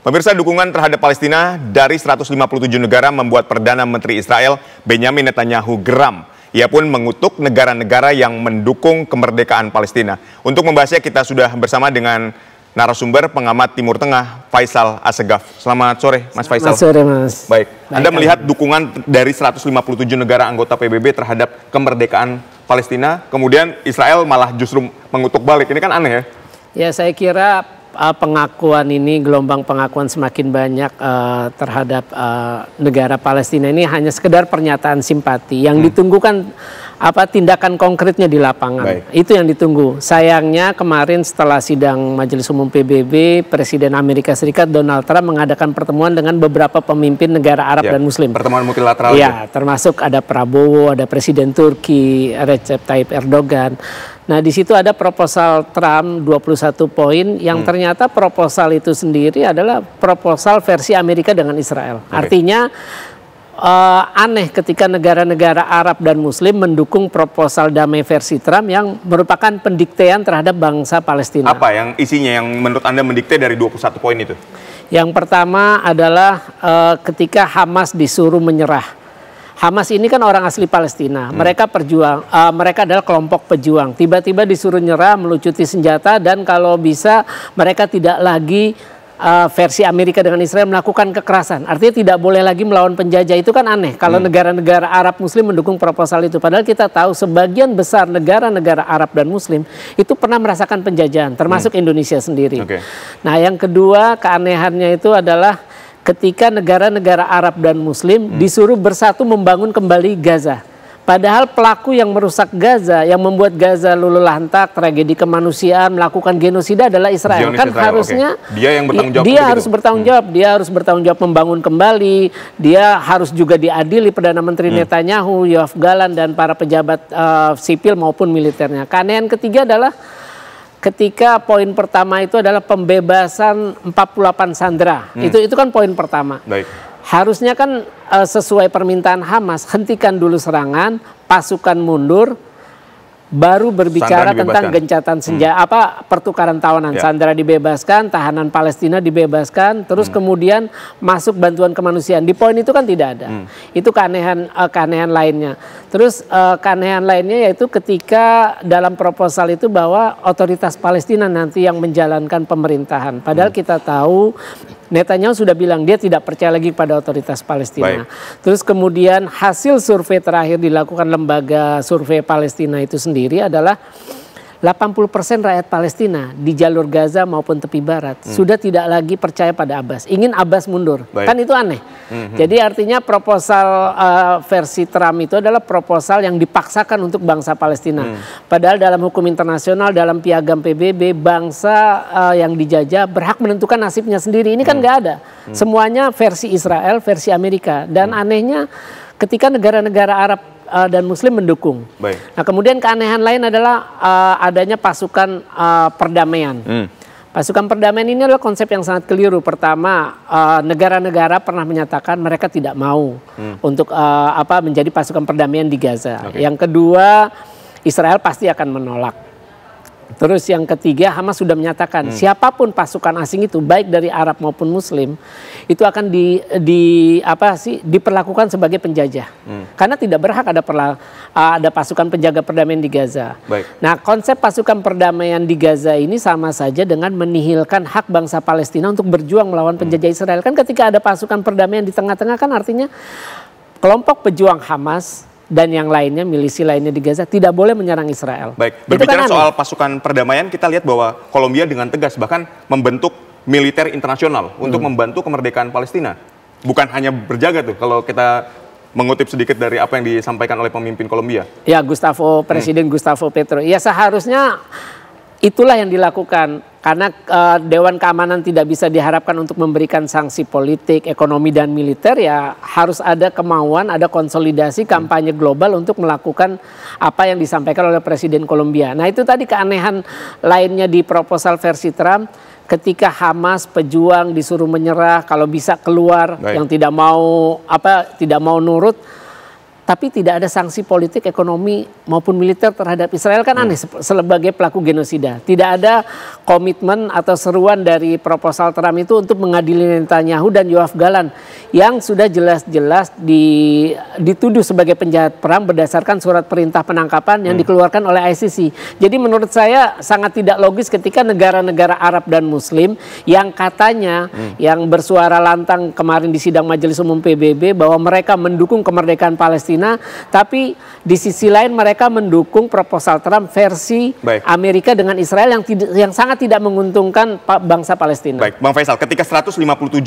Pemirsa, dukungan terhadap Palestina dari 157 negara membuat Perdana Menteri Israel Benyamin Netanyahu geram. Ia pun mengutuk negara-negara yang mendukung kemerdekaan Palestina. Untuk membahasnya kita sudah bersama dengan narasumber pengamat Timur Tengah Faisal Assegaf. Selamat sore Mas Faisal. Selamat sore Mas. Baik, Anda melihat dukungan dari 157 negara anggota PBB terhadap kemerdekaan Palestina, kemudian Israel malah justru mengutuk balik. Ini kan aneh ya? Ya, saya kira pengakuan ini, gelombang pengakuan semakin banyak terhadap negara Palestina ini hanya sekedar pernyataan simpati. Yang ditunggu kan tindakan konkretnya di lapangan. Baik. Itu yang ditunggu. Sayangnya kemarin setelah sidang Majelis Umum PBB, Presiden Amerika Serikat Donald Trump mengadakan pertemuan dengan beberapa pemimpin negara Arab dan Muslim. Pertemuan multilateral. Ya, termasuk ada Prabowo, ada Presiden Turki, Recep Tayyip Erdogan. Nah, di situ ada proposal Trump 21 poin yang ternyata proposal itu sendiri adalah proposal versi Amerika dengan Israel. Artinya aneh ketika negara-negara Arab dan Muslim mendukung proposal damai versi Trump yang merupakan pendiktean terhadap bangsa Palestina. Apa yang isinya yang menurut Anda mendikte dari 21 poin itu? Yang pertama adalah ketika Hamas disuruh menyerah. Hamas ini kan orang asli Palestina, mereka perjuang, mereka adalah kelompok pejuang. Tiba-tiba disuruh nyerah, melucuti senjata, dan kalau bisa mereka tidak lagi versi Amerika dengan Israel melakukan kekerasan. Artinya tidak boleh lagi melawan penjajah. Itu kan aneh kalau negara-negara Arab Muslim mendukung proposal itu. Padahal kita tahu sebagian besar negara-negara Arab dan Muslim itu pernah merasakan penjajahan, termasuk Indonesia sendiri. Nah, yang kedua keanehannya itu adalah ketika negara-negara Arab dan Muslim disuruh bersatu membangun kembali Gaza. Padahal pelaku yang merusak Gaza, yang membuat Gaza luluh lantak, tragedi kemanusiaan, melakukan genosida adalah Israel. Harusnya dia yang bertanggung jawab. Dia harus bertanggung jawab. Dia harus bertanggung jawab membangun kembali. Dia harus juga diadili Perdana Menteri Netanyahu, Yoav Gallant, dan para pejabat sipil maupun militernya. Keanehan ketiga adalah ketika poin pertama itu adalah pembebasan 48 sandera. Itu kan poin pertama. Baik. Harusnya kan sesuai permintaan Hamas, hentikan dulu serangan, pasukan mundur, baru berbicara tentang gencatan senjata, pertukaran tawanan. Sandera dibebaskan, tahanan Palestina dibebaskan, terus kemudian masuk bantuan kemanusiaan. Di poin itu kan tidak ada. Itu keanehan lainnya. Terus keanehan lainnya yaitu ketika dalam proposal itu bahwa otoritas Palestina nanti yang menjalankan pemerintahan. Padahal kita tahu Netanyahu sudah bilang dia tidak percaya lagi pada otoritas Palestina. Terus kemudian hasil survei terakhir dilakukan lembaga survei Palestina itu sendiri adalah 80% rakyat Palestina di jalur Gaza maupun tepi barat sudah tidak lagi percaya pada Abbas. Ingin Abbas mundur. Kan itu aneh. Jadi artinya proposal versi Trump itu adalah proposal yang dipaksakan untuk bangsa Palestina. Padahal dalam hukum internasional, dalam piagam PBB, bangsa yang dijajah berhak menentukan nasibnya sendiri. Ini kan nggak ada. Semuanya versi Israel, versi Amerika. Dan anehnya ketika negara-negara Arab dan Muslim mendukung. Nah, kemudian keanehan lain adalah adanya pasukan perdamaian. Pasukan perdamaian ini adalah konsep yang sangat keliru. Pertama, negara-negara pernah menyatakan mereka tidak mau untuk menjadi pasukan perdamaian di Gaza. Yang kedua, Israel pasti akan menolak. Terus yang ketiga, Hamas sudah menyatakan siapapun pasukan asing itu, baik dari Arab maupun Muslim, itu akan diperlakukan sebagai penjajah. Karena tidak berhak ada pasukan penjaga perdamaian di Gaza. Nah, konsep pasukan perdamaian di Gaza ini sama saja dengan menihilkan hak bangsa Palestina untuk berjuang melawan penjajah Israel. Kan ketika ada pasukan perdamaian di tengah-tengah kan artinya kelompok pejuang Hamas dan yang lainnya, milisi lainnya di Gaza tidak boleh menyerang Israel. Berbicara soal pasukan perdamaian, kita lihat bahwa Kolombia dengan tegas bahkan membentuk militer internasional untuk membantu kemerdekaan Palestina. Bukan hanya berjaga tuh, kalau kita mengutip sedikit dari apa yang disampaikan oleh pemimpin Kolombia. Ya, Presiden Gustavo Petro. Ya, seharusnya itulah yang dilakukan. Karena Dewan Keamanan tidak bisa diharapkan untuk memberikan sanksi politik, ekonomi, dan militer, ya harus ada kemauan, ada konsolidasi kampanye global untuk melakukan apa yang disampaikan oleh Presiden Kolombia. Nah, itu tadi keanehan lainnya di proposal versi Trump, ketika Hamas pejuang disuruh menyerah, kalau bisa keluar, yang tidak mau nurut. tapi tidak ada sanksi politik, ekonomi maupun militer terhadap Israel, kan aneh sebagai pelaku genosida. Tidak ada komitmen atau seruan dari proposal Trump itu untuk mengadili Netanyahu dan Yoav Galan yang sudah jelas-jelas dituduh sebagai penjahat perang berdasarkan surat perintah penangkapan yang dikeluarkan oleh ICC. Jadi menurut saya sangat tidak logis ketika negara-negara Arab dan Muslim yang katanya yang bersuara lantang kemarin di sidang Majelis Umum PBB bahwa mereka mendukung kemerdekaan Palestina, tapi di sisi lain mereka mendukung proposal Trump versi Amerika dengan Israel yang sangat tidak menguntungkan bangsa Palestina. Baik, Bang Faisal, ketika 157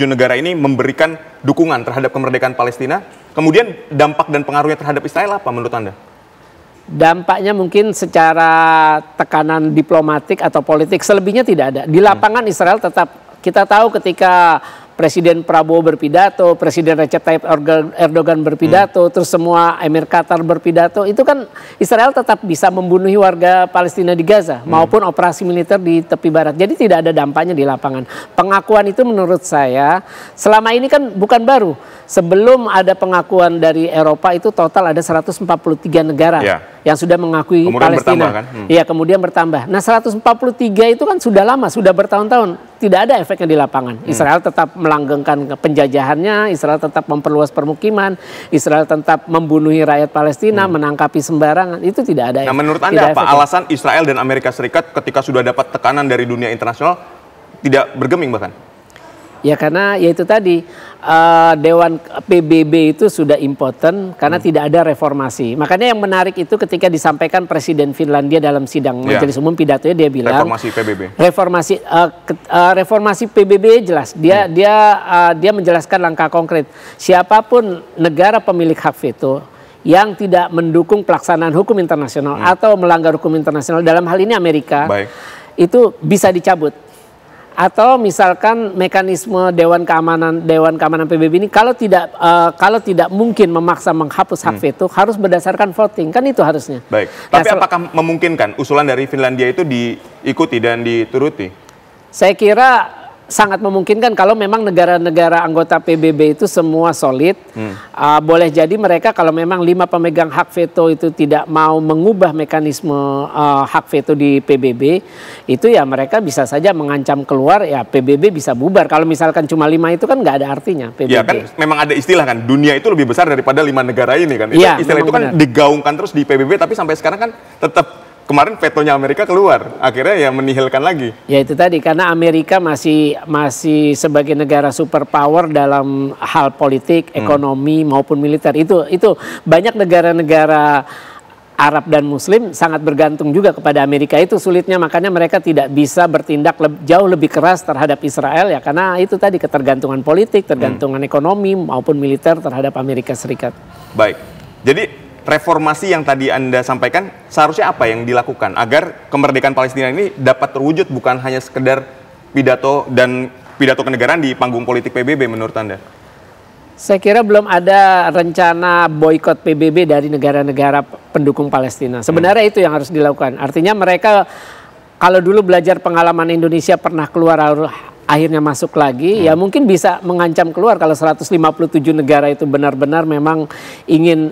negara ini memberikan dukungan terhadap kemerdekaan Palestina, kemudian dampak dan pengaruhnya terhadap Israel apa menurut Anda? Dampaknya mungkin secara tekanan diplomatik atau politik, selebihnya tidak ada. Di lapangan Israel tetap, kita tahu ketika Presiden Prabowo berpidato, Presiden Recep Tayyip Erdogan berpidato, terus semua Emir Qatar berpidato, itu kan Israel tetap bisa membunuhi warga Palestina di Gaza maupun operasi militer di tepi barat. Jadi tidak ada dampaknya di lapangan. Pengakuan itu menurut saya selama ini kan bukan baru. Sebelum ada pengakuan dari Eropa itu total ada 143 negara yang sudah mengakui kemudian Palestina. Bertambah, kan? Iya, kemudian bertambah. Nah, 143 itu kan sudah lama, sudah bertahun-tahun. Tidak ada efeknya di lapangan. Israel tetap melanggengkan penjajahannya, Israel tetap memperluas permukiman, Israel tetap membunuhi rakyat Palestina, menangkapi sembarangan. Itu tidak ada. Nah, menurut Anda apa alasan Israel dan Amerika Serikat ketika sudah dapat tekanan dari dunia internasional tidak bergeming bahkan? Ya karena ya itu tadi Dewan PBB itu sudah impoten karena tidak ada reformasi. Makanya yang menarik itu ketika disampaikan Presiden Finlandia dalam sidang Majelis Umum pidatonya, dia bilang reformasi PBB. Reformasi PBB jelas. Dia menjelaskan langkah konkret. Siapapun negara pemilik hak veto yang tidak mendukung pelaksanaan hukum internasional atau melanggar hukum internasional, dalam hal ini Amerika, itu bisa dicabut. Atau misalkan mekanisme Dewan Keamanan PBB ini kalau tidak mungkin memaksa menghapus hak veto, harus berdasarkan voting, kan itu harusnya. Baik. Tapi apakah memungkinkan usulan dari Finlandia itu diikuti dan dituruti? Saya kira sangat memungkinkan kalau memang negara-negara anggota PBB itu semua solid. Boleh jadi mereka kalau memang 5 pemegang hak veto itu tidak mau mengubah mekanisme hak veto di PBB, itu ya mereka bisa saja mengancam keluar, ya PBB bisa bubar. Kalau misalkan cuma 5 itu kan nggak ada artinya PBB. Ya kan memang ada istilah kan, dunia itu lebih besar daripada 5 negara ini kan. Ya, istilah itu kan digaungkan terus di PBB, tapi sampai sekarang kan tetap kemarin vetonya Amerika keluar, akhirnya ya menihilkan lagi. Ya itu tadi, karena Amerika masih sebagai negara superpower dalam hal politik, ekonomi maupun militer. Itu banyak negara-negara Arab dan Muslim sangat bergantung juga kepada Amerika. Itu sulitnya, makanya mereka tidak bisa bertindak jauh lebih keras terhadap Israel ya, karena itu tadi ketergantungan politik, tergantungan ekonomi maupun militer terhadap Amerika Serikat. Baik, jadi reformasi yang tadi Anda sampaikan seharusnya apa yang dilakukan agar kemerdekaan Palestina ini dapat terwujud, bukan hanya sekedar pidato kenegaraan di panggung politik PBB menurut Anda? Saya kira belum ada rencana boikot PBB dari negara-negara pendukung Palestina. Sebenarnya itu yang harus dilakukan. Artinya mereka kalau dulu belajar pengalaman Indonesia pernah keluar akhirnya masuk lagi, ya mungkin bisa mengancam keluar kalau 157 negara itu benar-benar memang ingin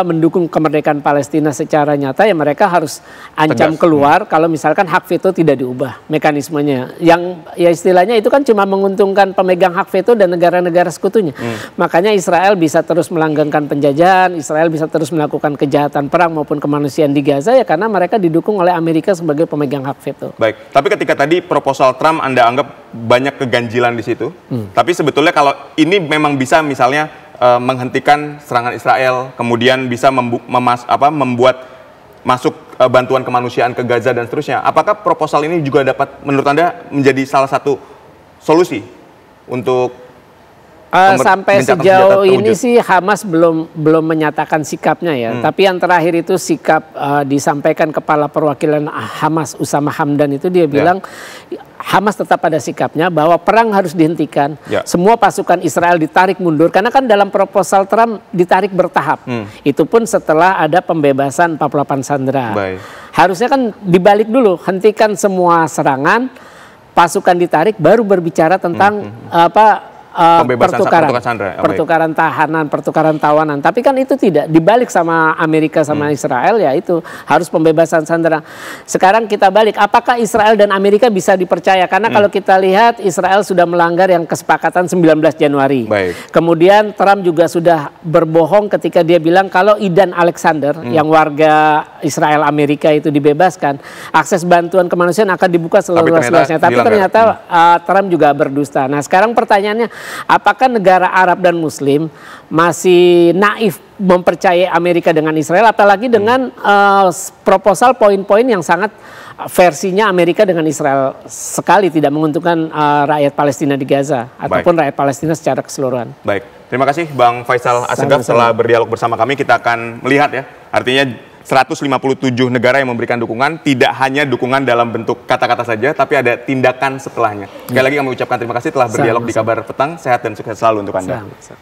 mendukung kemerdekaan Palestina secara nyata, ya mereka harus ancam keluar kalau misalkan hak veto tidak diubah mekanismenya. Yang ya istilahnya itu kan cuma menguntungkan pemegang hak veto dan negara-negara sekutunya. Makanya Israel bisa terus melanggengkan penjajahan, Israel bisa terus melakukan kejahatan perang maupun kemanusiaan di Gaza ya karena mereka didukung oleh Amerika sebagai pemegang hak veto. Baik, tapi ketika tadi proposal Trump Anda anggap banyak keganjilan di situ. Tapi sebetulnya kalau ini memang bisa misalnya menghentikan serangan Israel, kemudian bisa membuat masuk bantuan kemanusiaan ke Gaza dan seterusnya. Apakah proposal ini juga dapat menurut Anda menjadi salah satu solusi untuk sampai sejauh ini sih Hamas belum menyatakan sikapnya ya. Tapi yang terakhir itu sikap disampaikan kepala perwakilan Hamas Usama Hamdan itu, dia bilang Hamas tetap pada sikapnya bahwa perang harus dihentikan. Semua pasukan Israel ditarik mundur karena kan dalam proposal Trump ditarik bertahap. Itu pun setelah ada pembebasan 48 sandera. Harusnya kan dibalik dulu, hentikan semua serangan, pasukan ditarik, baru berbicara tentang pertukaran sandera. Pertukaran tahanan, pertukaran tawanan. Tapi kan itu tidak dibalik sama Amerika sama Israel, ya itu harus pembebasan sandera. Sekarang kita balik, apakah Israel dan Amerika bisa dipercaya? Karena kalau kita lihat Israel sudah melanggar yang kesepakatan 19 Januari. Kemudian Trump juga sudah berbohong ketika dia bilang kalau Idan Alexander yang warga Israel Amerika itu dibebaskan, akses bantuan kemanusiaan akan dibuka seluas-luasnya. Tapi ternyata Trump juga berdusta. Nah sekarang pertanyaannya, apakah negara Arab dan Muslim masih naif mempercayai Amerika dengan Israel, apalagi dengan proposal poin-poin yang sangat versinya Amerika dengan Israel sekali tidak menguntungkan rakyat Palestina di Gaza ataupun rakyat Palestina secara keseluruhan. Baik, terima kasih Bang Faisal Assegaf setelah berdialog bersama kami. Kita akan melihat ya, artinya 157 negara yang memberikan dukungan, tidak hanya dukungan dalam bentuk kata-kata saja, tapi ada tindakan setelahnya. Sekali lagi kami ucapkan terima kasih telah berdialog di Kabar Petang. Sehat dan sukses selalu untuk Anda.